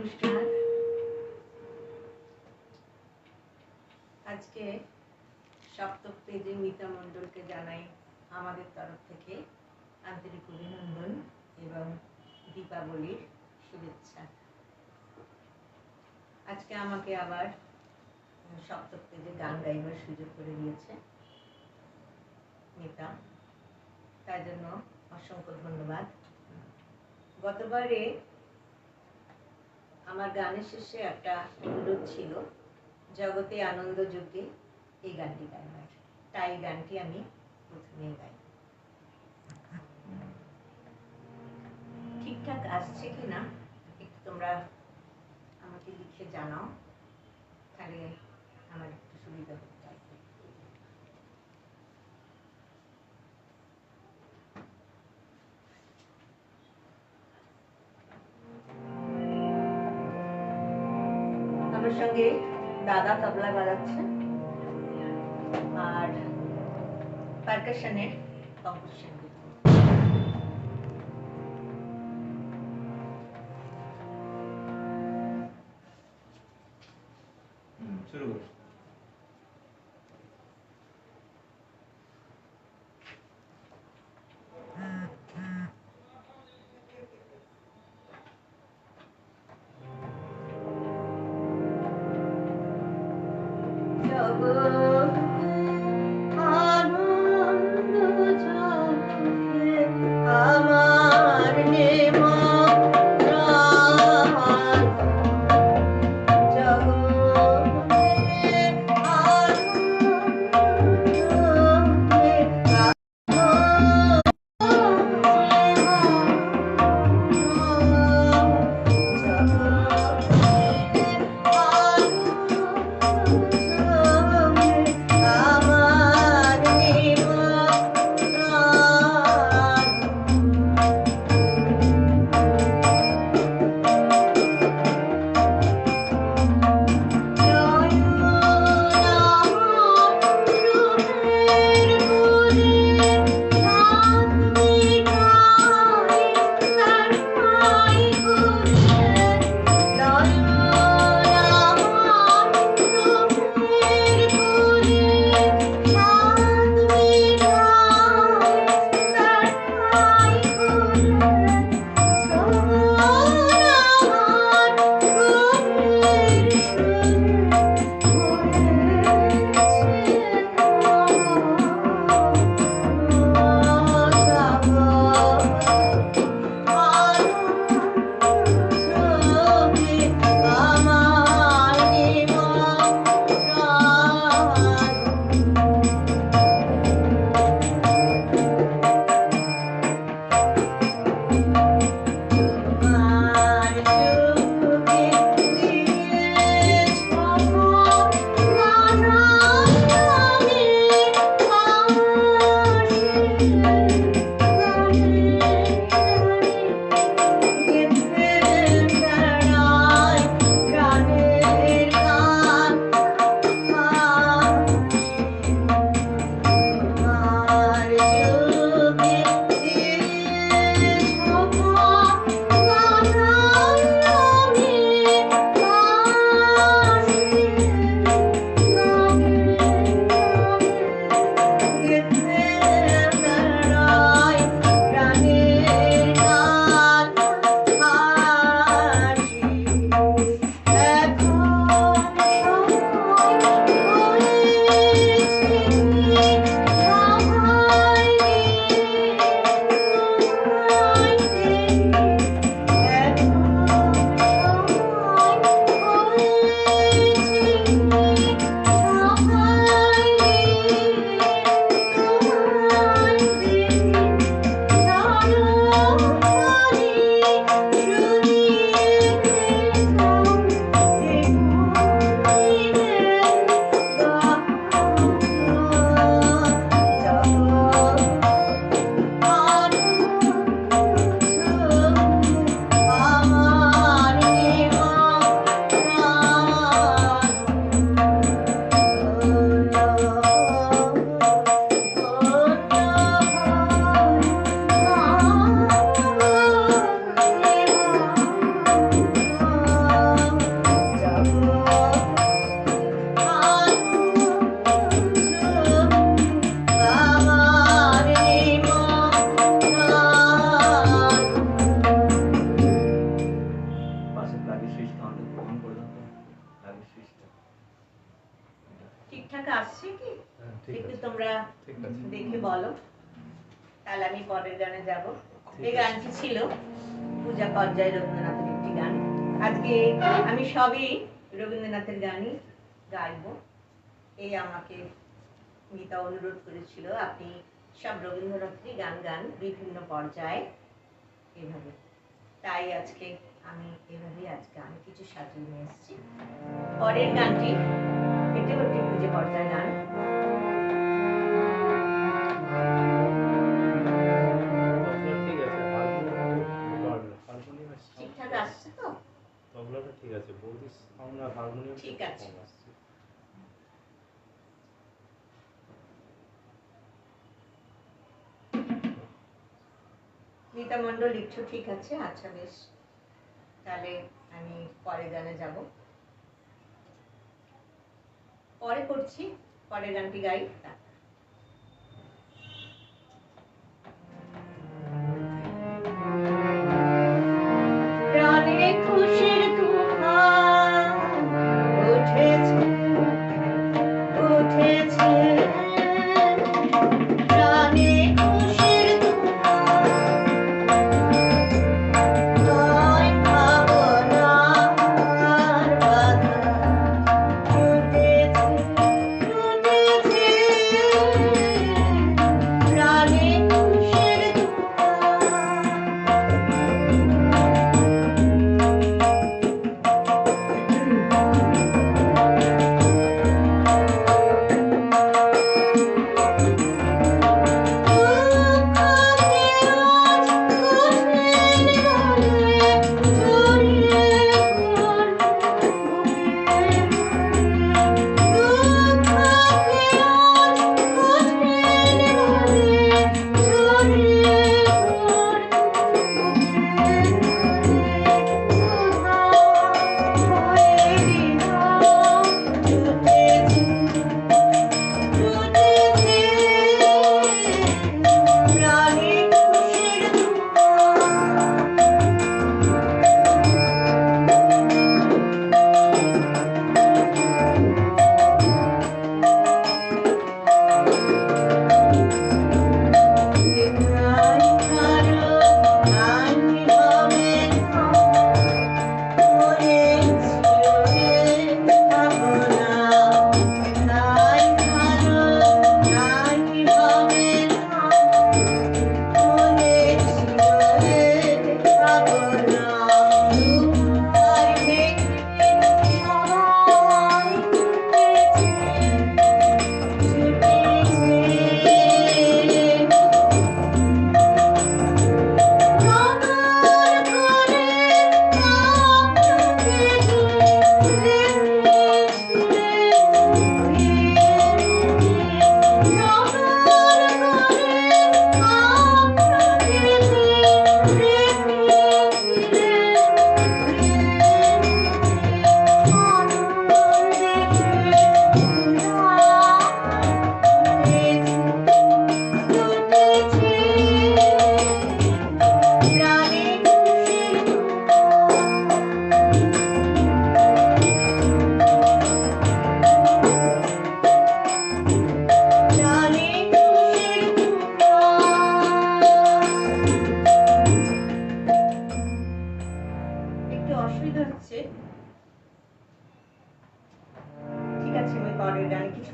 নমস্কার। আজকে সপ্তম পেজে মিতা মণ্ডলকে জানাই আমাদের তরফ থেকে আন্তরিক অভিনন্দন এবং দীপাবলির শুভেচ্ছা। আজকে আমাকে আবার সপ্তম পেজে গান গাইবার সুযোগ করে দিয়েছে মিতা, তার জন্য অসংখ্য ধন্যবাদ। গতবারে আমার গানের শেষে একটা অনুরোধ ছিল জগতে আনন্দ যুগে এই গানটি গাইবার, তাই গানটি আমি প্রথমেই গাই। ঠিকঠাক আসছে কিনা একটু তোমরা আমাকে লিখে জানাও, তাহলে আমার একটু সুবিধা হতে পারে। আমার সঙ্গে দাদা তবলা বাজাচ্ছে আর পারকাশনের কম্পোজিশন শুরু করো। আমার নিমন্ত্রণ জগতে ঠিকঠাক আসছে কি? ঠিক একটু আছে, তোমরা ঠিক আছে। দেখে বলো, তাহলে আমি পরের গানে যাব। এই গানটি ছিল পূজা পর্যায়ে রবীন্দ্রনাথের একটি গান। আজকে আমি সবই রবীন্দ্রনাথের গানই গাইব। এই আমাকে গীতা অনুরোধ করেছিল আপনি সব রবীন্দ্রনাথেরই গান গান বিভিন্ন পর্যায়ে এভাবে। তাই আজকে আমি এভাবেই আজকে আমি কিছু সাজিয়ে নিয়ে এসেছি। পরের গানটি এটাও একটি পূজা পর্যায়ের গান। ঠিকঠাক আসছে তো? তবলাটা ঠিক আছে, বৌদি সাউন্ড আর হারমোনিয়াম ঠিক আছে। কম আসছে। গীতা মণ্ডল লিখছো ঠিক আছে, আচ্ছা বেশ, তাহলে আমি পরের গানে যাব। পরে করছি, পরের গানটি গাই। প্রাণে খুশির তুফান উঠেছে উঠেছে, প্রাণে খুশির তুফান, নয় ভাবনার বাধা উঠেছে উঠেছে, প্রাণে খুশির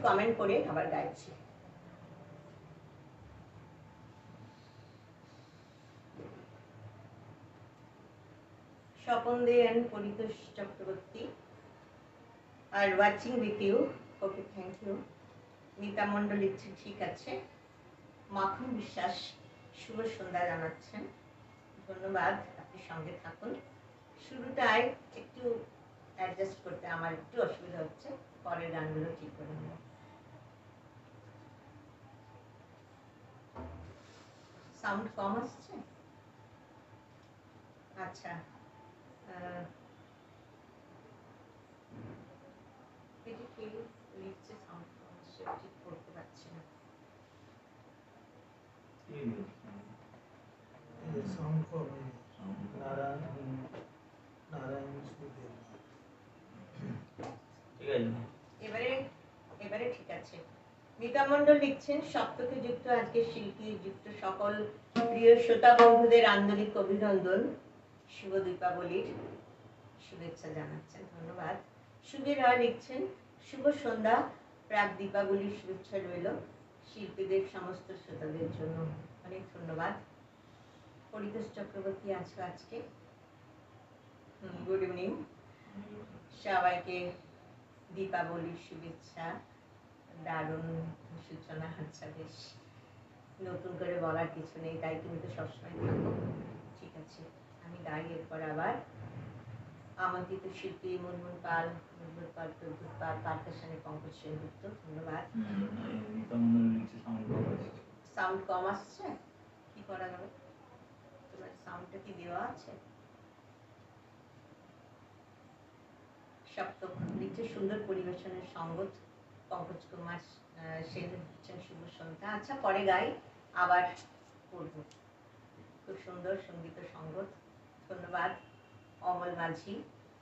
কমেন্ট করে আবার গাইছি। স্বপন দে and পরিতোষ চক্রবর্তী আর watching with you, okay thank you. Mita Mondal লিখছে ঠিক আছে। মাখন বিশ্বাস শুভ সন্ধ্যা জানাচ্ছেন, ধন্যবাদ, আপনি সঙ্গে থাকুন। শুরুটায় একটু অ্যাডজাস্ট করতে আমার একটু অসুবিধা হচ্ছে, পরের গানগুলো ঠিক করে নেব। সাউন্ড কম আসছে, আচ্ছা এটা কি লিখছে সাউন্ড কম আসছে, ঠিক করতে পারছি না। সাউন্ড কম নারায়ণ সুদেব, ঠিক আছে এবারে এবারে ঠিক আছে। আছে। মিতা মণ্ডল লিখছেন, সপ্তকে যুক্ত আজকে শিল্পী যুক্ত সকল প্রিয় শ্রোতা বন্ধুদের আন্তরিক অভিনন্দন, শুভ দীপাবলির শুভেচ্ছা জানাচ্ছেন, ধন্যবাদ। সুবীর রায় লিখছেন, শুভ সন্ধ্যা, প্রাক দীপাবলির শুভেচ্ছা রইল শিল্পীদের সমস্ত শ্রোতাদের জন্য, অনেক ধন্যবাদ। পরিতোষ চক্রবর্তী আছো আজকে, গুড ইভিনিং, সবাইকে দীপাবলির শুভেচ্ছা, দারুণ সূচনা। আচ্ছা বেশ, নতুন করে বলার কিছু নেই, তাই তুমি তো সবসময় থাকো, ঠিক আছে। আমি গাই এরপর আবার। আমন্ত্রিত শিল্পী মুনমুন পাল, মুনমুন পাল, প্রদ্যুৎ পাল, পারকাশনে পঙ্কজ সেনগুপ্ত, ধন্যবাদ। সাউন্ড কম আসছে, কি করা যাবে? তোমার সাউন্ডটা কি দেওয়া আছে? সপ্তক লিখছে, সুন্দর পরিবেশনের সঙ্গত, পঙ্কজ কুমার সেন লিখছেন শুভ সন্ধ্যা। আচ্ছা পরে গাই, আবার পড়বো। খুব সুন্দর সঙ্গীত সঙ্গত, ধন্যবাদ। অমল মাঝি,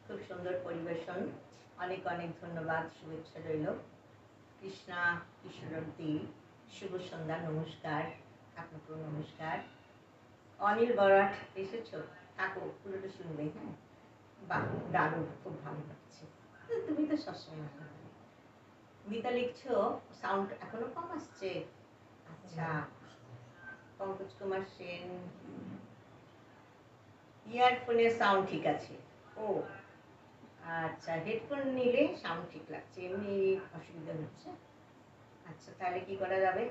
খুব সুন্দর পরিবেশন, অনেক অনেক ধন্যবাদ, শুভেচ্ছা রইল। কৃষ্ণা কিশোরী, শুভ সন্ধ্যা, নমস্কার, আপনাকেও নমস্কার। অনিল বরাট এসেছো, থাকো, পুরোটা শুনবে, হ্যাঁ। বাহ, দারুণ, খুব ভালো লাগছে, তুমি তো সবসময় ভালো। মিতা লিখছো, সাউন্ড এখনো কম আসছে। আচ্ছা, পঙ্কজ কুমার সেন, ইয়ারফোনের সাউন্ড ঠিক আছে। ও আচ্ছা, হেডফোন নিলে সাউন্ড ঠিক লাগছে, এমনি অসুবিধা হচ্ছে। আচ্ছা, তাহলে কি করা যাবে?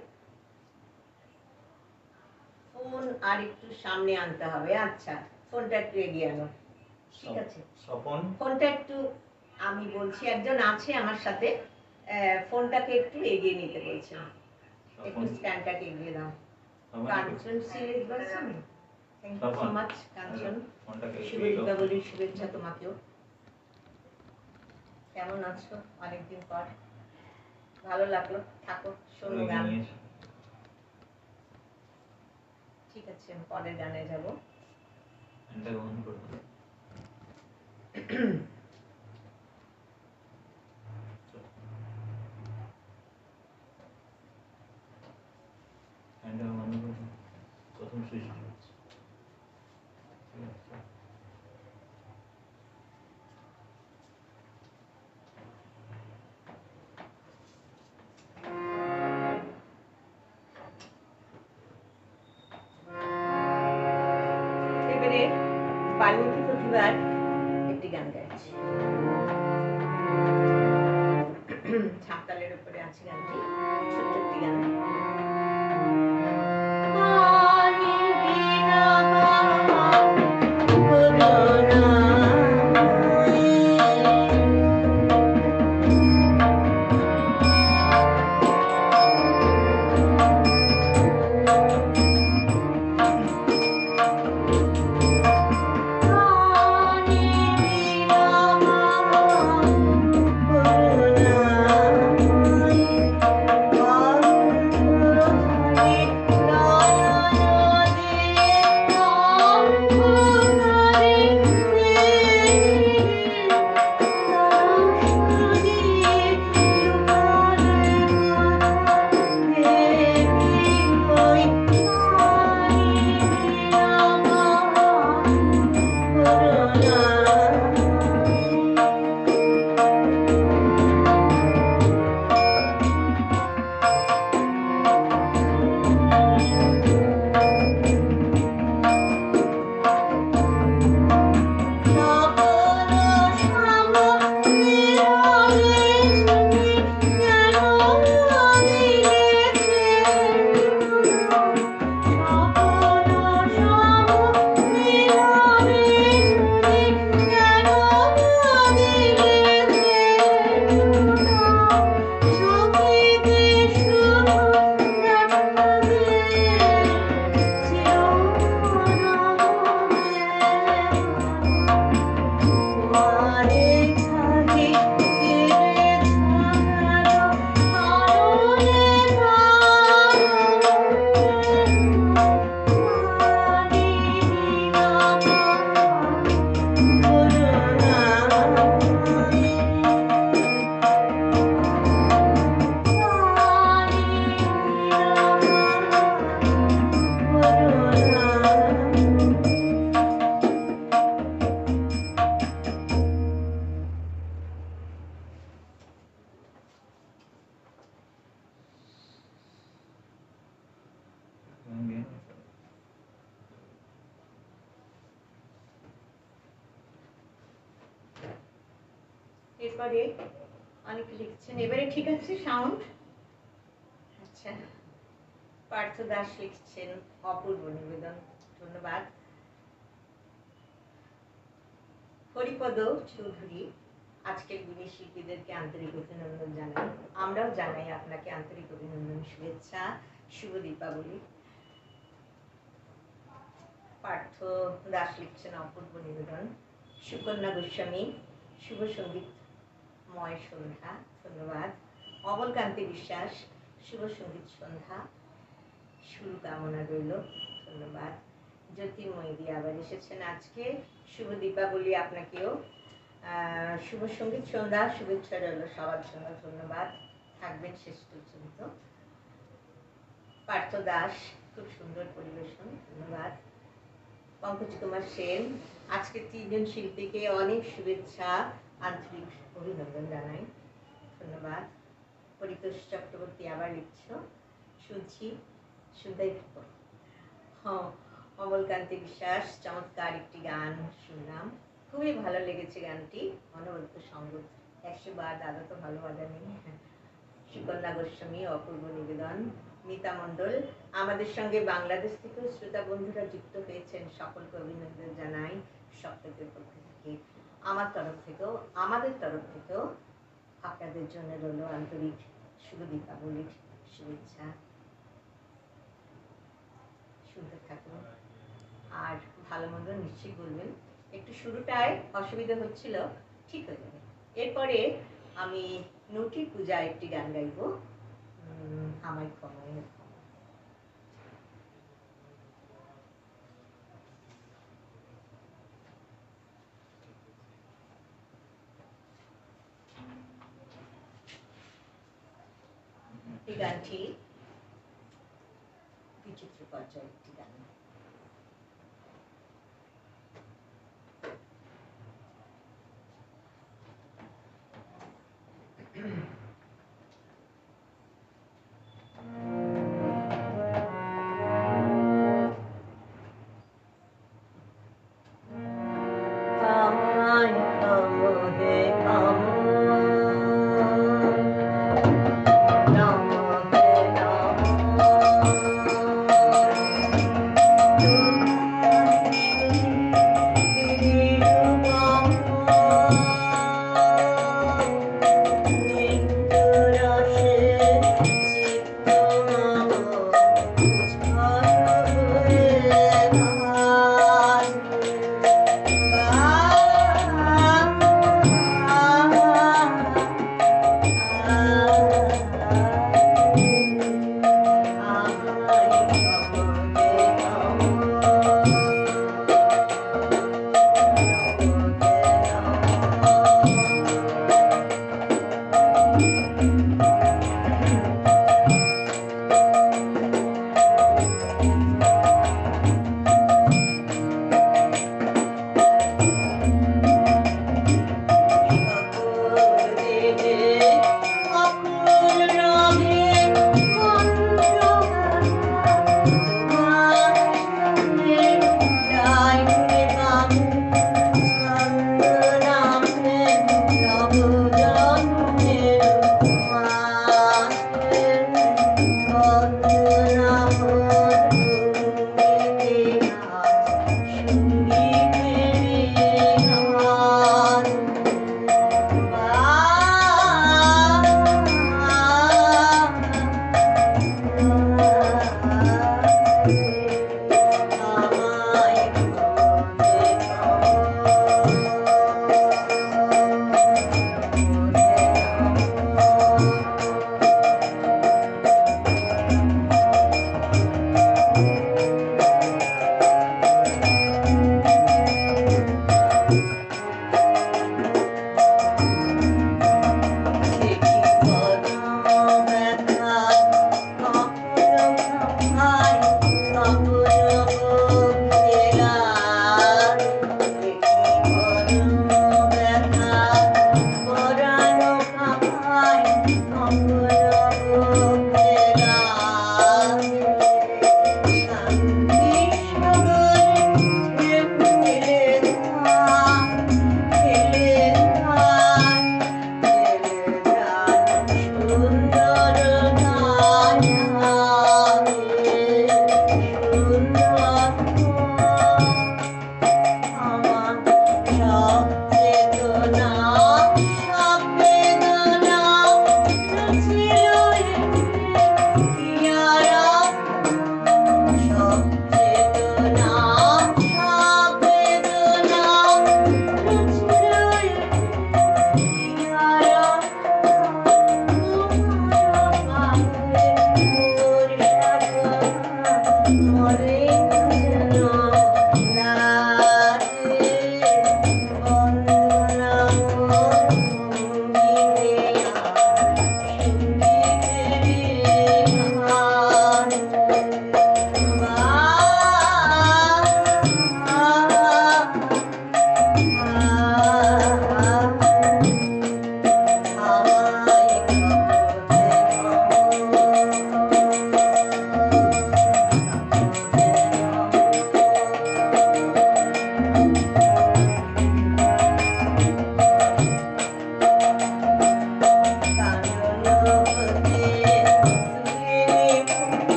ফোন আর একটু সামনে আনতে হবে। আচ্ছা, ফোনটা একটু এগিয়ে আনো, ঠিক আছে। ফোনটা একটু, আমি বলছি একজন আছে আমার সাথে, ফোনটাকে একটু এগিয়ে নিতে বলছে, একটু স্ট্যান্ডটাকে এগিয়ে দাও। কাঞ্চন সিরিজ বাসন, থ্যাংক ইউ সো মাচ কাঞ্চন, শুভ দীপাবলির শুভেচ্ছা তোমাকেও। কেমন আছো? অনেকদিন পর, ভালো লাগলো, থাকো, শোনো গান। ঠিক আছে, পরের গানে যাব। প্রথম সৃষ্টি এবারে বাল্মীকি প্রতিভার একটি গান গাইছি, ছাতালের উপরে আছে গানটি, ছোট্ট একটি গান। এরপরে অনেকে লিখছেন, এবারে ঠিক আছে সাউন্ড? আচ্ছা, পার্থ দাস লিখছেন অপূর্ব নিবেদন, ধন্যবাদ। হরিপদ চৌধুরী, আজকের দিনে শিল্পীদেরকে আন্তরিক অভিনন্দন জানাই। আমরাও জানাই আপনাকে আন্তরিক অভিনন্দন, শুভেচ্ছা, শুভ দীপাবলি। পার্থ দাস লিখছেন অপূর্ব নিবেদন। সুকন্যা গোস্বামী, শুভ সঙ্গীতময় সন্ধ্যা, ধন্যবাদ। অমলকান্তি বিশ্বাস, শুভ সঙ্গীত সন্ধ্যা, শুভ কামনা রইল, ধন্যবাদ। জ্যোতির্ময়ী দি আবার এসেছেন আজকে, শুভ দীপাবলি আপনাকেও। শুভ সঙ্গীত সন্ধ্যা, শুভেচ্ছা রইল সবার জন্য, ধন্যবাদ। থাকবেন শেষ পর্যন্ত। পার্থ দাস, খুব সুন্দর পরিবেশন, ধন্যবাদ। পঙ্কজ কুমার সেন, আজকে 3 জন শিল্পীকে অনেক শুভেচ্ছা, আন্তরিক অভিনন্দন জানাই, ধন্যবাদ। পরিতোষ চক্রবর্তী আবার লিখছ, শুনছি, শুনতেই থাকো। অমলকান্তি বিশ্বাস, চমৎকার একটি গান শুনলাম, খুবই ভালো লেগেছে গানটি, অনবদ্য সঙ্গত, 100 বার দাদা তো ভালো বাজানি। সুকন্যা গোস্বামী, অপূর্ব নিবেদন। মিতা মণ্ডল, আমাদের সঙ্গে বাংলাদেশ থেকেও শ্রোতা বন্ধুরা যুক্ত হয়েছেন, সকলকে অভিনন্দন জানাই সপ্তাহের পক্ষ থেকে। আমার তরফ থেকেও, আমাদের তরফ থেকেও আপনাদের জন্য রইল আন্তরিক শুভ দীপাবলির শুভেচ্ছা। শুনতে থাকুন আর ভালো মন্দ নিশ্চয়ই বলবেন। একটু শুরুটায় অসুবিধা হচ্ছিল, ঠিক হয়ে যাবে। এরপরে আমি নটি পূজা একটি গান গাইব, আমায় ক্ষমায় ক্ষমা। এই গানটি বিচিত্র পর্যায়ের একটি গান।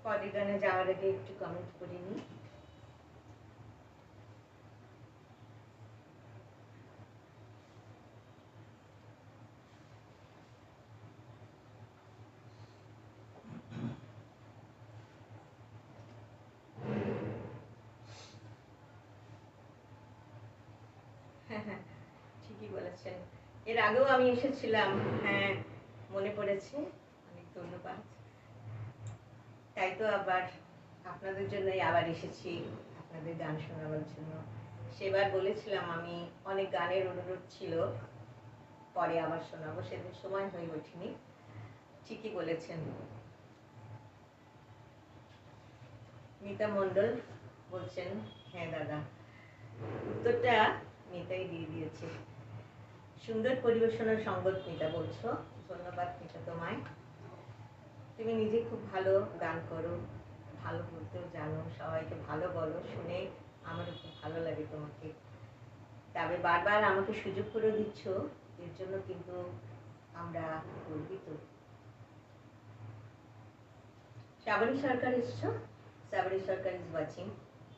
পরের গানে যাওয়ার আগে একটু কমেন্ট করে নিই। ঠিকই বলেছেন, এর আগেও আমি এসেছিলাম। হ্যাঁ, মনে পড়েছে, অনেক ধন্যবাদ। তাই তো আবার আপনাদের জন্যই আবার এসেছি, আপনাদের গান শোনাবার জন্য। সেবার বলেছিলাম আমি অনেক গানের অনুরোধ ছিল, পরে আবার শোনাবো, সেদিন সময় হয়ে ওঠেনি। ঠিকই বলেছেন। মিতা মণ্ডল বলছেন, হ্যাঁ দাদা, উত্তরটা মিতাই দিয়ে দিয়েছে। সুন্দর পরিবেশনার সঙ্গত মিতা বলছো, ধন্যবাদ মিতা তোমায়। তুমি নিজে খুব ভালো গান করো, ভালো বলতেও জানো, সবাইকে ভালো বলো, শুনে আমারও খুব ভালো লাগে তোমাকে। তবে বারবার আমাকে সুযোগ করে দিচ্ছ, এর জন্য কিন্তু আমরা গর্বিত। শ্রাবণী সরকার এসছো, শ্রাবণী সরকার ইজ ওয়াচিং,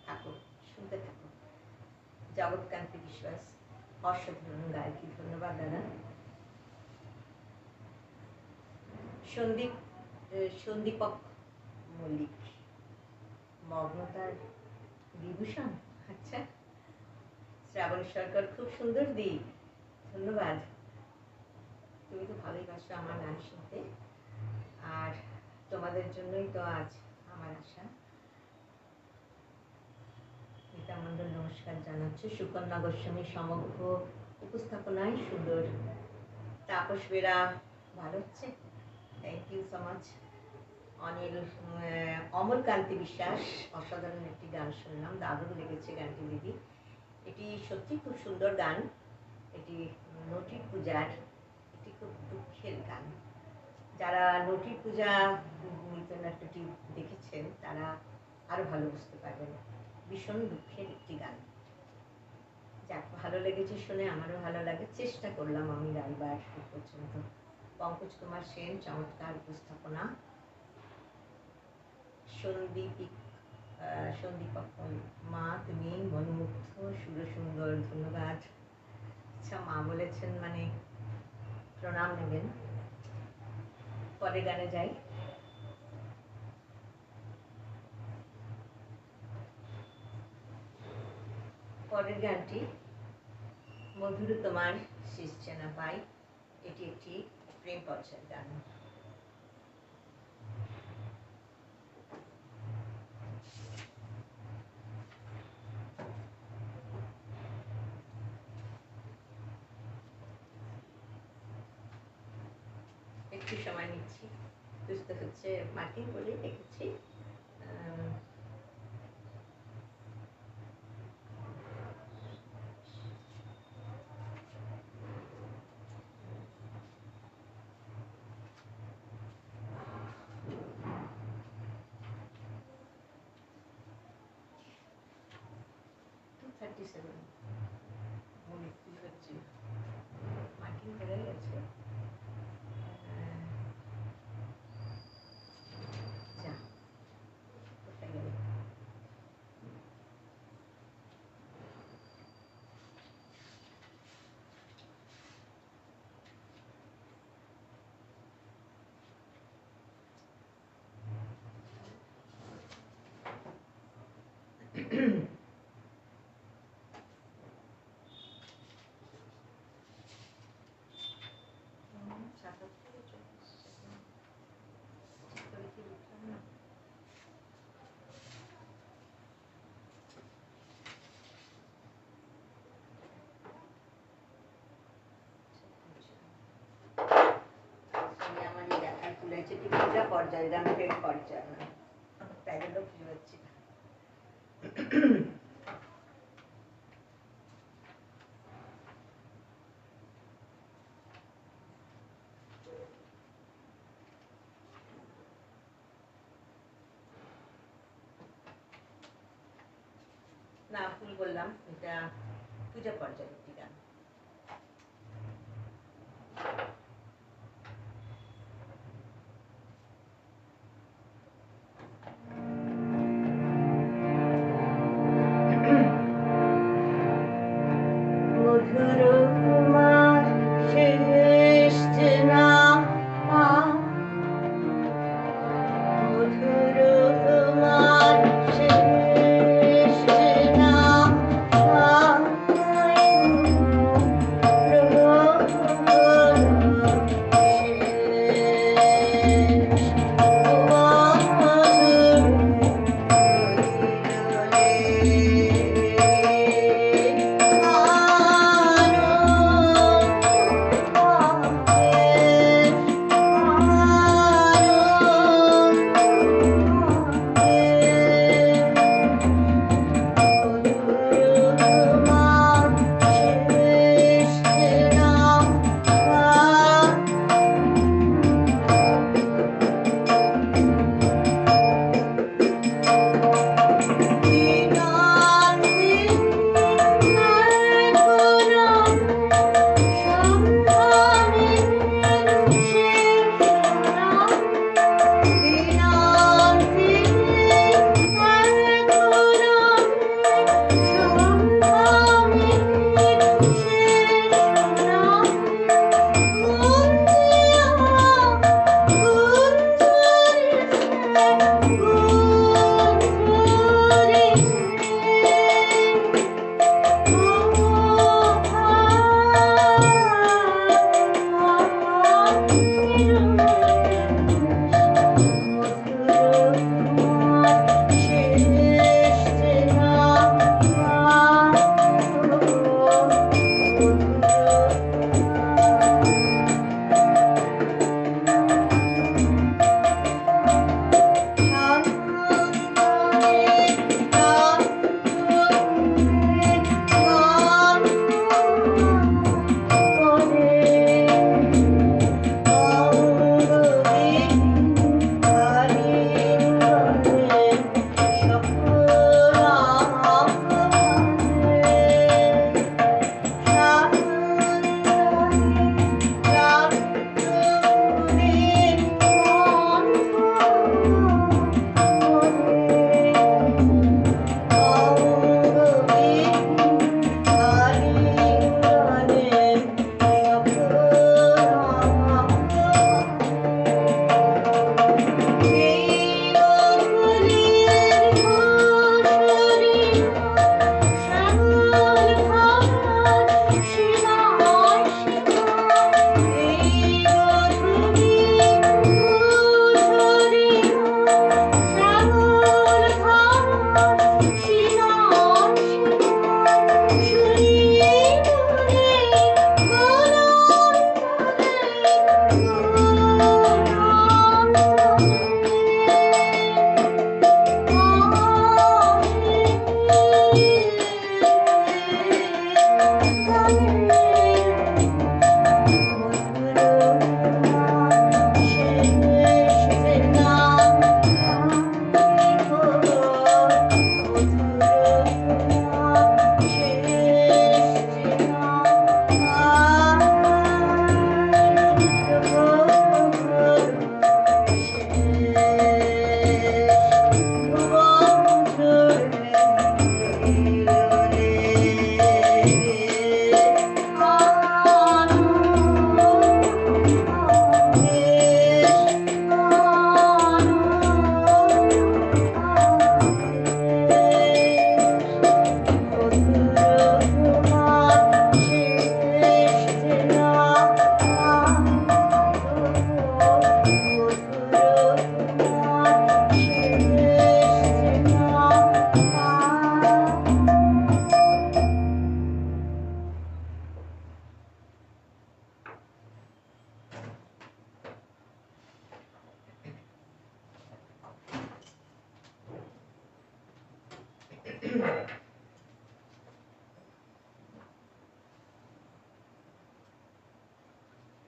থাকো, শুনতে থাকো। জগৎকান্তি বিশ্বাস, অসাধারণ গায়কী, ধন্যবাদ দাদা। সন্দীপক মল্লিক, মগ্নতার বিভূষণ। আচ্ছা, শ্রাবণী সরকার, খুব সুন্দর দিক, ধন্যবাদ। তুমি তো ভালোই বাসো আমার গান শুনতে, আর তোমাদের জন্যই তো আজ আমার আশা। মিতা মণ্ডল নমস্কার জানাচ্ছে। সুকন্যা গোস্বামী সমগ্র উপস্থাপনায় সুন্দর। তাপস বেরা, ভালো হচ্ছে, thank you so much. Anil, Amarkanti Biswas, অসাধারণ একটি গান শুনলাম, দারুণ লেগেছে গানটি দিদি। এটি সত্যি খুব সুন্দর গান। এটি নটি পূজার একটি খুব দুঃখের গান। যারা নটি পূজা নৃত্যনাট্যটি দেখেছেন তারা আরো ভালো বুঝতে পারবেন। ভীষণ দুঃখের একটি গান। যাক, ভালো লেগেছে শুনে, আমারও ভালো লাগে। চেষ্টা করলাম আমি গাইবার পর্যন্ত। পঙ্কজ কুমার সেন, চমৎকার উপস্থাপনা। সন্দীপক মা, তুমি মনোমুগ্ধ, সুন্দর, ধন্যবাদ। আচ্ছা, মা বলেছেন মানে প্রণাম নেবেন। পরের গানে যাই। পরের গানটি মধুর তোমার শেষ চেনা পাই, এটি একটি প্রেম পর্যায়ের গান। একটু সময় নিচ্ছি, বুঝতে হচ্ছে, মার্কিং করে রেখেছি। মার্কিং করে গেছে। যা, কোথায় গেল? তুলেছে ঠিক পূজা পর্যায়ে, গানের পর্যায়ে না, তাই জন্য খুঁজে পাচ্ছি না। না, ভুল বললাম, এটা পূজা পর্যায়ের একটি গান।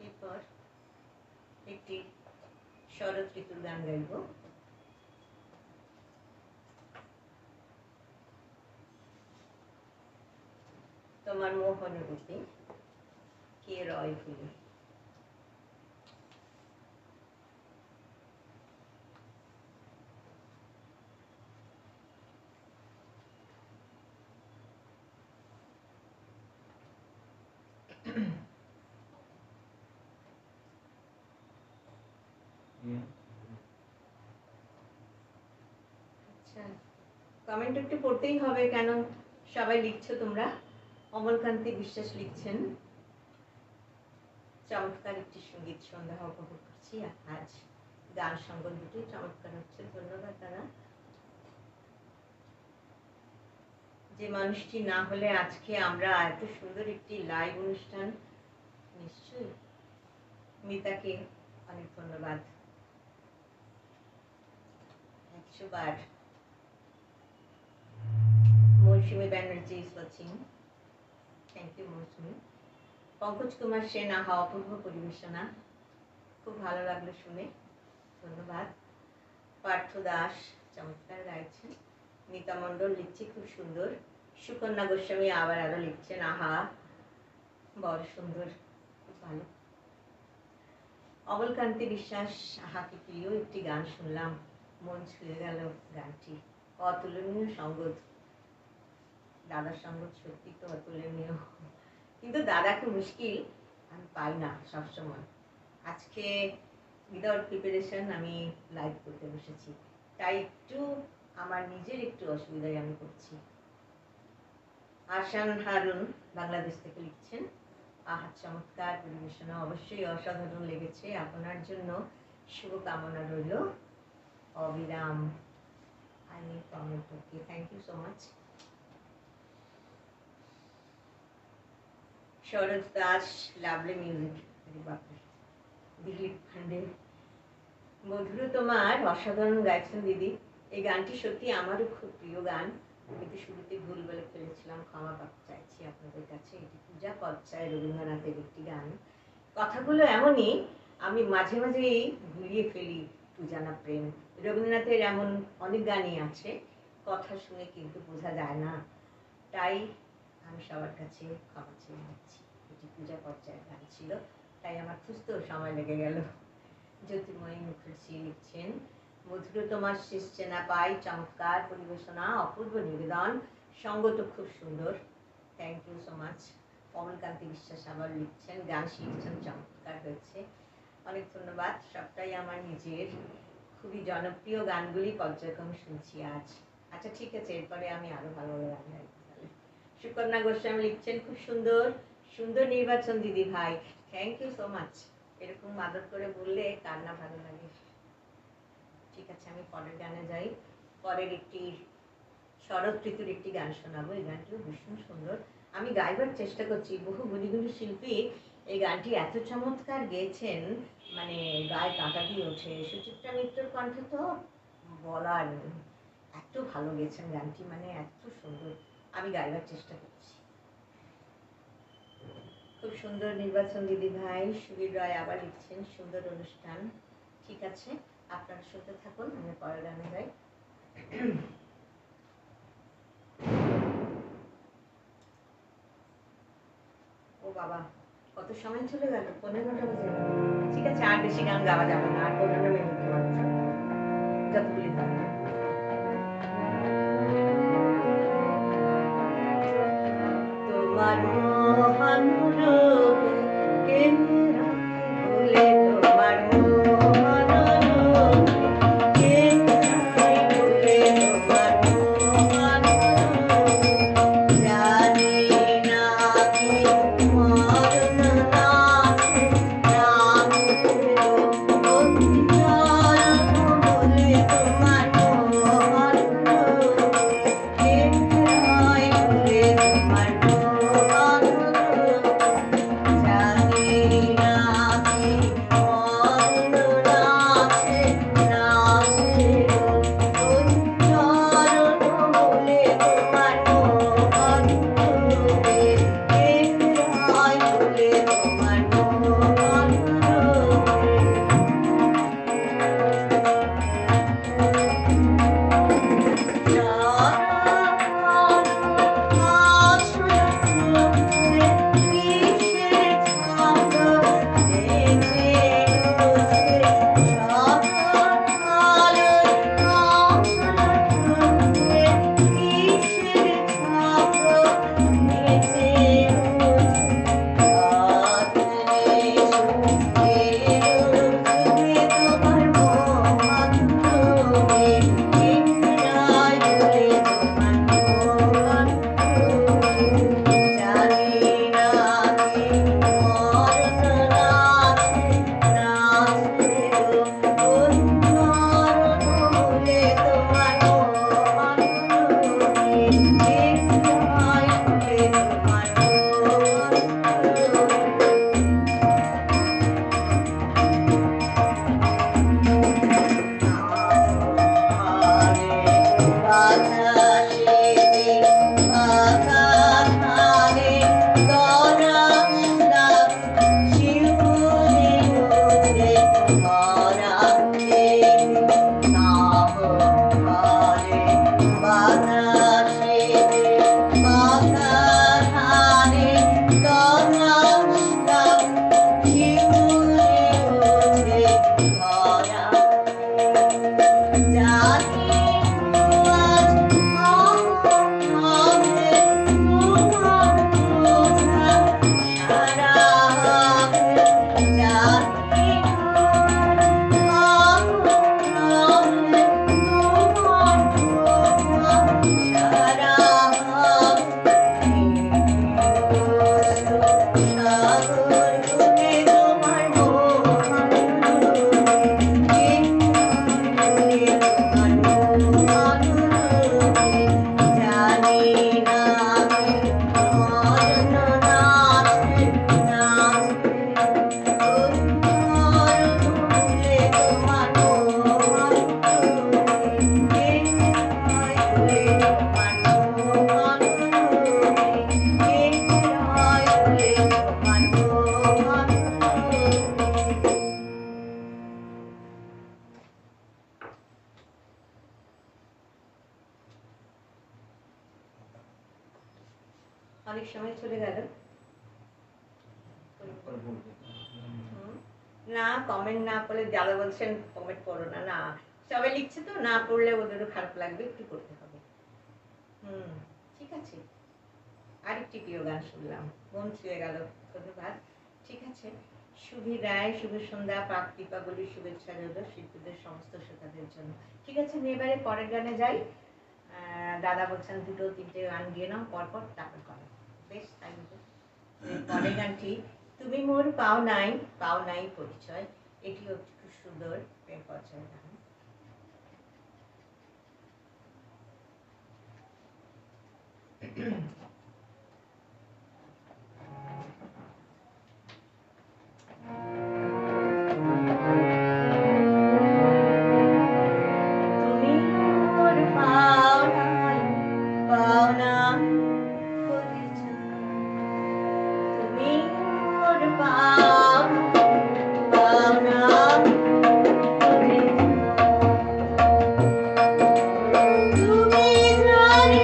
এরপর একটি শরৎ ঋতুর গান গাইব। তোমার মোহন রূপে কে রয় ভুলে। আচ্ছা, কমেন্ট একটু পড়তেই হবে, কেন সবাই লিখছো তোমরা। অমলকান্তি বিশ্বাস লিখছেন, চমৎকার একটি সঙ্গীত সন্ধ্যা উপভোগ করছি আজ। গান সঙ্গত দুটি চমৎকার হচ্ছে, ধন্যবাদ দাদা। যে মানুষটি না হলে আজকে আমরা এত সুন্দর একটি লাইভ অনুষ্ঠান, নিশ্চয়ই মিতাকে অনেক ধন্যবাদ। 100 বার। Mousumi Banerjee is watching, thank you Mousumi. Pankaj Kumar Sen, আহা অপূর্ব পরিবেশনা, খুব ভালো লাগলো শুনে, ধন্যবাদ। পার্থ দাস চমৎকার গাইছেন। মিতা মণ্ডল লিখছে খুব সুন্দর। সুকন্যা গোস্বামী আরো লিখছেন, আহা বড় সুন্দর, খুব ভালো। অমলকান্তি বিশ্বাস, আহা কি প্রিয় একটি গান শুনলাম, মন ছুঁয়ে গেল গানটি। অতুলনীয় সঙ্গত, দাদার সঙ্গত সত্যি তো অতুলনীয়, কিন্তু দাদাকে মুশকিল আমি পাই না সবসময়। আজকে উইদাউট প্রিপারেশন আমি লাইভ করতে বসেছি, তাই একটু আমার নিজের একটু অসুবিধায় আমি করছি। আশান হারুন বাংলাদেশ থেকে লিখছেন, আহা চমৎকার পরিবেশনা, অবশ্যই অসাধারণ লেগেছে, আপনার জন্য শুভকামনা রইল অবিরাম। আমি comment, okay, thank you so much. Sharat Das, lovely music, Dilip Pande, মধুর তোমার অসাধারণ গাইছেন দিদি। এই গানটি সত্যি আমারও খুব প্রিয় গান, কিন্তু শুরুতে ভুল বলে ফেলেছিলাম, ক্ষমা চাইছি আপনাদের কাছে। এটি পূজা পর্যায়ে রবীন্দ্রনাথের একটি গান। কথাগুলো এমনই, আমি মাঝে মাঝেই ঘুরিয়ে ফেলি পূজা না প্রেম। রবীন্দ্রনাথের এমন অনেক গানই আছে, কথা শুনে কিন্তু বোঝা যায় না, তাই আমি সবার কাছে ক্ষমা চেয়ে নিচ্ছি। এটি পূজা পর্যায়ের গান ছিল, তাই আমার খুঁজতেও সময় লেগে গেল। জ্যোতির্ময়ী মুখার্জি লিখছেন, মধুর তোমার শেষ চেনা পাই, চমৎকার পরিবেশনা, অপূর্ব নিবেদন, সঙ্গত খুব সুন্দর, thank you so much. Amalkanti Biswas আবার লিখছেন, গান শিখছেন, চমৎকার হয়েছে, অনেক ধন্যবাদ। সবটাই আমার নিজের খুবই জনপ্রিয় গানগুলি পর্যায়ক্রমে শুনছি আজ। আচ্ছা ঠিক আছে, এরপরে আমি আরো ভালোভাবে গান গাইতে পারি। সুকন্যা গোস্বামী লিখছেন, খুব সুন্দর সুন্দর নির্বাচন দিদি ভাই, থ্যাংক ইউ সো মাচ। এরকম আদর করে বললে কার না ভালো লাগে। ঠিক আছে, আমি পরের গানে যাই। পরের একটি শরৎ ঋতুর একটি গান শোনাবো, এই গানটিও ভীষণ সুন্দর। আমি গাইবার চেষ্টা করছি, বহু গুণী গুণী শিল্পী এই গানটি এত চমৎকার গেয়েছেন, মানে গায়ে কাঁটা দিয়ে ওঠে। সুচিত্রা মিত্রর কণ্ঠে তো বলার নেই, এত ভালো গেয়েছেন গানটি, মানে এত সুন্দর। আমি গাইবার চেষ্টা করছি। খুব সুন্দর নির্বাচন দিদি ভাই। সুবীর রায় আবার লিখছেন, সুন্দর অনুষ্ঠান। ঠিক আছে, আপনারা শুনতে থাকুন, আমি পরের গানে যাই। ও বাবা, কত সময় চলে গেল, 15টা বাজে। ঠিক আছে, আর বেশি গান গাওয়া যাবে না, আর 15 মিনিট মাত্র, যতগুলি গান। তোমার মোহন রূপ কে ভুলে, তোমার মোহন রূপ কে ভুলে, তোমার মোহন রূপ জানি না কি মরণ নাথ নাম ভুলে, চরণ ভুলে, তোমার অনেক সময় চলে গেল। পরে বলবে। না কমেন্ট না পড়লে যারা বলছেন কমেন্ট করো না, না সবাই লিখছে তো, না পড়লে ওদেরও খারাপ লাগবে, একটু করতে হবে। ঠিক আছে, আরেকটি প্রিয় গান শুনলাম, মন ছুঁয়ে গেল, ধন্যবাদ। ঠিক আছে, শুভি রায়, শুভ সন্ধ্যা, পাক দীপাবলির শুভেচ্ছা রইল শিল্পীদের সমস্ত শ্রোতাদের জন্য। ঠিক আছে, আমি এবারে পরের গানে যাই। দাদা বলছেন দুটো তিনটে গান গিয়ে নাও পরপর, তারপর করো। বেশ, তাই হবে। পরের গানটি তুমি মোর পাও নাই, পাও নাই পরিচয়, এটিও খুব সুন্দর প্রেম পর্যায়ের গান। তুমি মোর পাও নাই, পাও নাই পরিচয়, তুমি মোর পাও নাই, পাও নাই তুমি জানি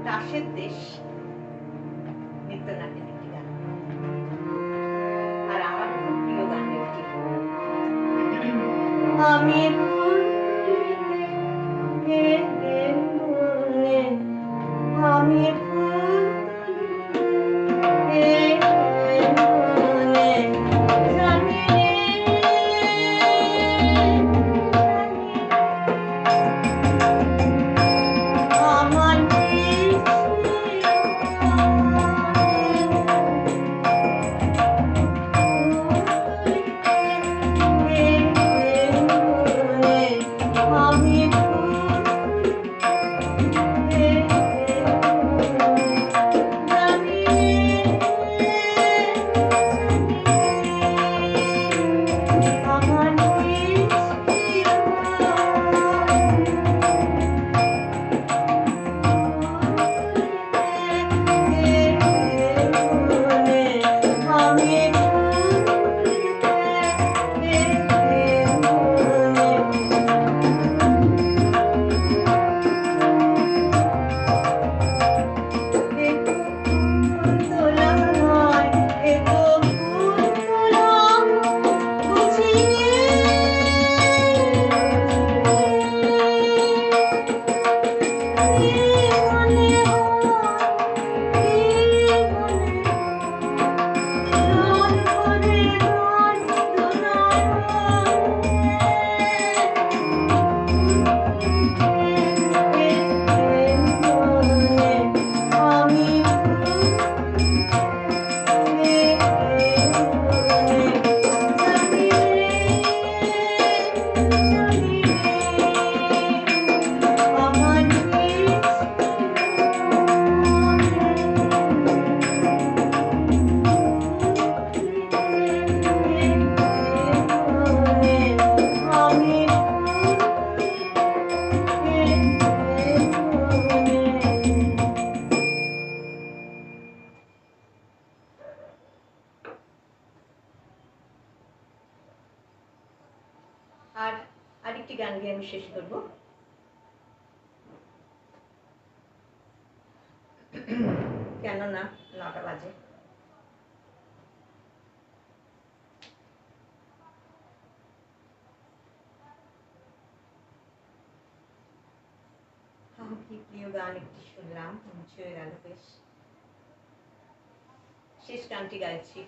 তাসের দেশ নৃত্যনাট্যের একটি গান, আর আমার খুব প্রিয় গান একটি। আমি ভুলিতে গেলে আর আরেকটি গান গিয়ে আমি শেষ করব। কেননা 9টা বাজে। কি প্রিয় গান একটি শুনলাম, মন ছুঁয়ে গেল বেশ। শেষ গানটি গাইছি,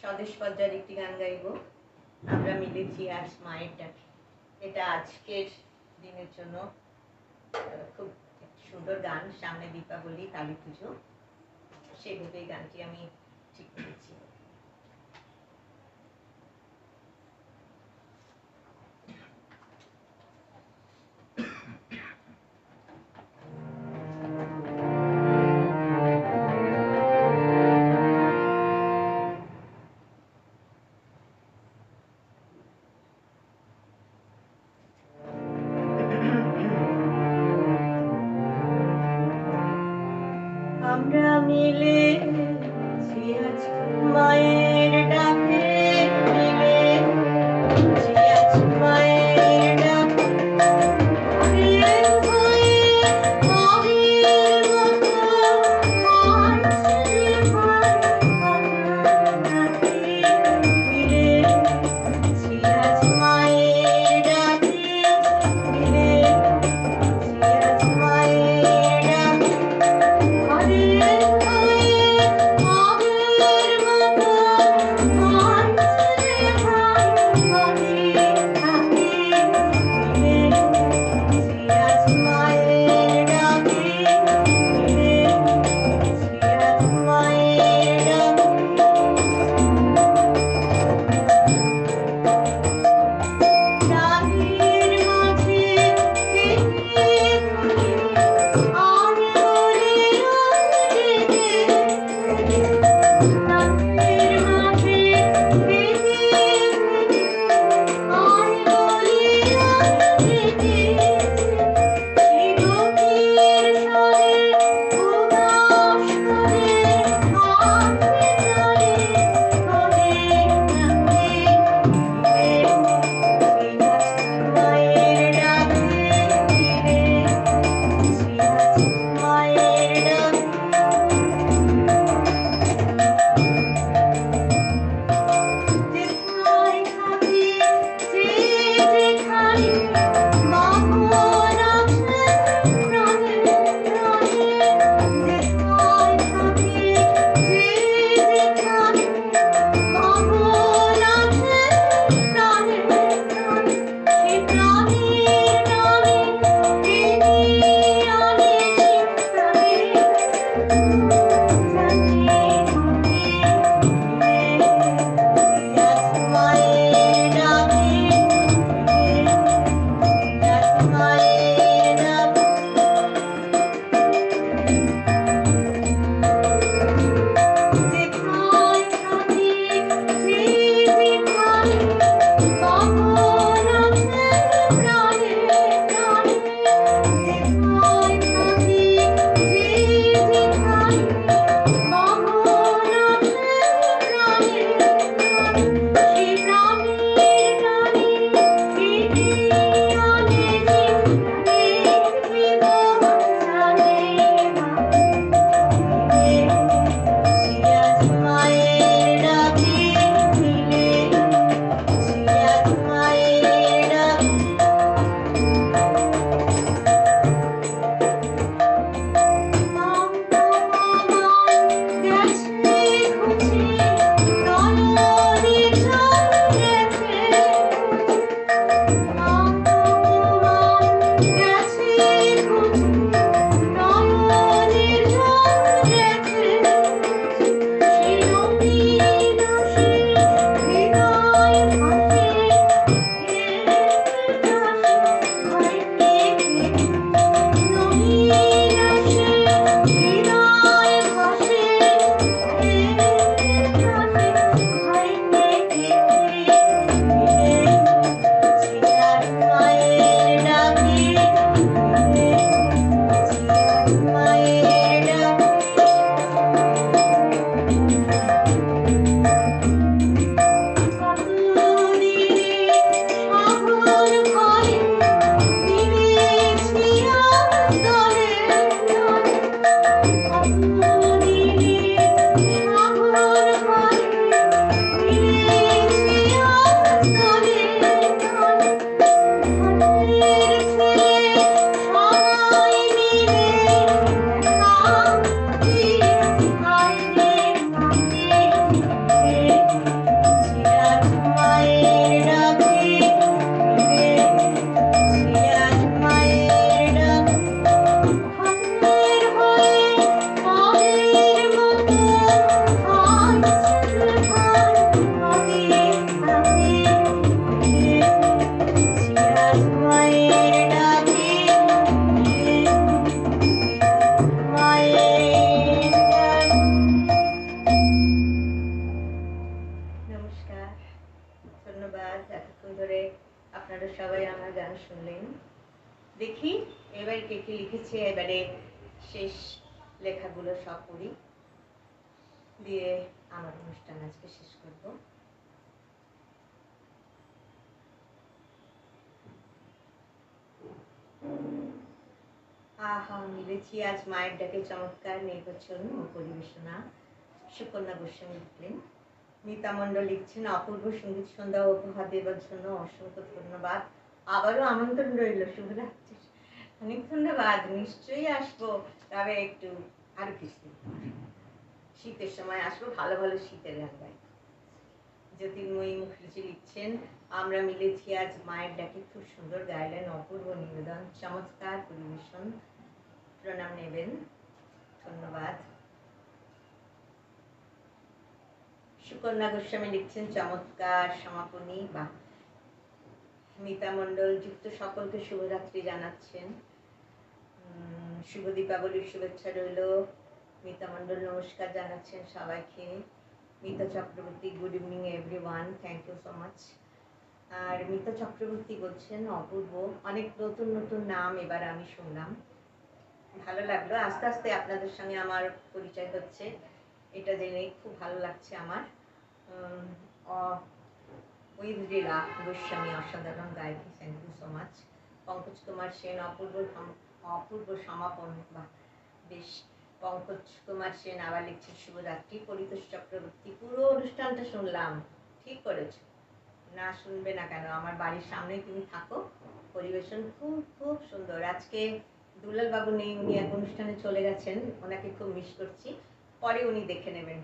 স্বদেশ পর্যায়ের একটি গান গাইব, আমরা মিলেছি আজ মায়ের ডাকে। এটা আজকের দিনের জন্য খুব সুন্দর গান। সামনে দীপাবলি, কালী পুজো, সেভাবে এই গানটি আমি ঠিক করেছি। আমরা মিলেছি আজ ধরে আপনারা সবাই আমার গান শুনলেন। দেখি এবার কে কি লিখেছে, এবারে শেষ লেখাগুলো সব পড়ি, দিয়ে আমার অনুষ্ঠান আজকে শেষ করব। আহা মিলেছি আজ মায়ের ডাকে চমৎকার নির্বাচন ও পরিবেশনা। সুকন্যা গোস্বামী লিখলেন। মিতা মণ্ডল লিখছেন, অপূর্ব সঙ্গীত সন্ধ্যা উপহার দেবার জন্য অসংখ্য ধন্যবাদ। আবারও আমন্ত্রণ রইল, শুভরাত্রি। অনেক ধন্যবাদ, নিশ্চয়ই আসবো, তবে একটু আরো কিছুদিন পর। শীতের সময় আসবো, ভালো ভালো শীতের গান গাই। জ্যোতির্ময়ী মুখার্জি লিখছেন, আমরা মিলেছি আজ মায়ের ডাকে, খুব সুন্দর গাইলেন, অপূর্ব নিবেদন, চমৎকার পরিবেশন, প্রণাম নেবেন, ধন্যবাদ। সুকন্যা গোস্বামী লিখছেন, চমৎকার সমাপনী। বা মিতা মণ্ডল যুক্ত সকলকে শুভরাত্রি জানাচ্ছেন। শুভ দীপাবলির শুভেচ্ছা রইল। মিতা মণ্ডল নমস্কার জানাচ্ছেন সবাইকে। Mita Chakraborty, good evening everyone, thank you so much. আর মিতা চক্রবর্তী বলছেন, অপূর্ব, অনেক নতুন নতুন নাম এবার আমি শুনলাম, ভালো লাগলো। আস্তে আস্তে আপনাদের সঙ্গে আমার পরিচয় হচ্ছে, এটা জেনে খুব ভালো লাগছে আমার। উইদ্রিলা গোস্বামী, অসাধারণ গায়িকা, thank you so much. Pankaj Kumar Sen, অপূর্ব সমাপন, বা বেশ। পঙ্কজ কুমার সেন আবার লিখছে, শুভরাত্রি। পরিতোষ চক্রবর্তী, পুরো অনুষ্ঠানটা শুনলাম, ঠিক করেছ, না শুনবে না কেন, আমার বাড়ির সামনেই তুমি থাকো, পরিবেশন খুব খুব সুন্দর। আজকে দুলাল বাবু নেই, উনি এক অনুষ্ঠানে চলে গেছেন, ওনাকে খুব মিস করছি, পরে উনি দেখে নেবেন।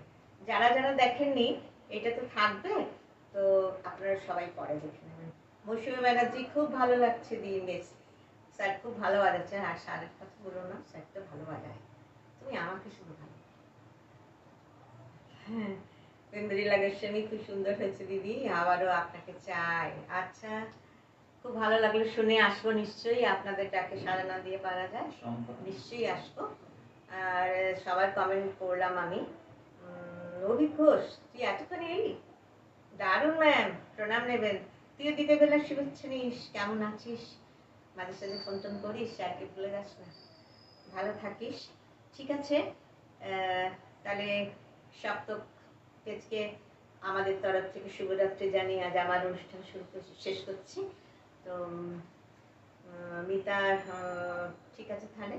যারা যারা দেখেননি, এটা তো থাকবে, তো আপনারা সবাই পরে দেখে নেবেন। মৌসুমী ব্যানার্জি, খুব ভালো লাগছে দিয়ে মিস, স্যার খুব ভালো বাজাচ্ছে। আর স্যারের কথা বলো না, স্যার তো ভালো বাজায়, তুমি আমাকে শুধু ভালো। হ্যাঁ, ইন্দ্রিলা গোস্বামী, খুব সুন্দর হয়েছে দিদি, আবারও আপনাকে চাই। আচ্ছা, খুব ভালো লাগলো শুনে, আসবো নিশ্চয়ই, আপনাদের ডাকে সাড়া না দিয়ে পারা যায়, নিশ্চয়ই আসবো। আর সবার কমেন্ট পড়লাম আমি। অভিক ঘোষ, তুই এতক্ষণ এলি, দারুণ ম্যাম, প্রণাম নেবেন। তুইও দিতে বেলার শুভেচ্ছা নিস, কেমন আছিস, মাঝে সাঝে ফোন টোন করিস, স্যারকে ভুলে যাস না, ভালো থাকিস। ঠিক আছে, তাহলে সপ্তক আজকে আমাদের তরফ থেকে শুভরাত্রি জানিয়ে আজ আমার অনুষ্ঠান শেষ করছি। তো মিতা, ঠিক আছে, তাহলে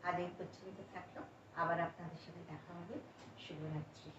আজ এই পর্যন্ত থাকলো, আবার আপনাদের সাথে দেখা হবে, শুভরাত্রি।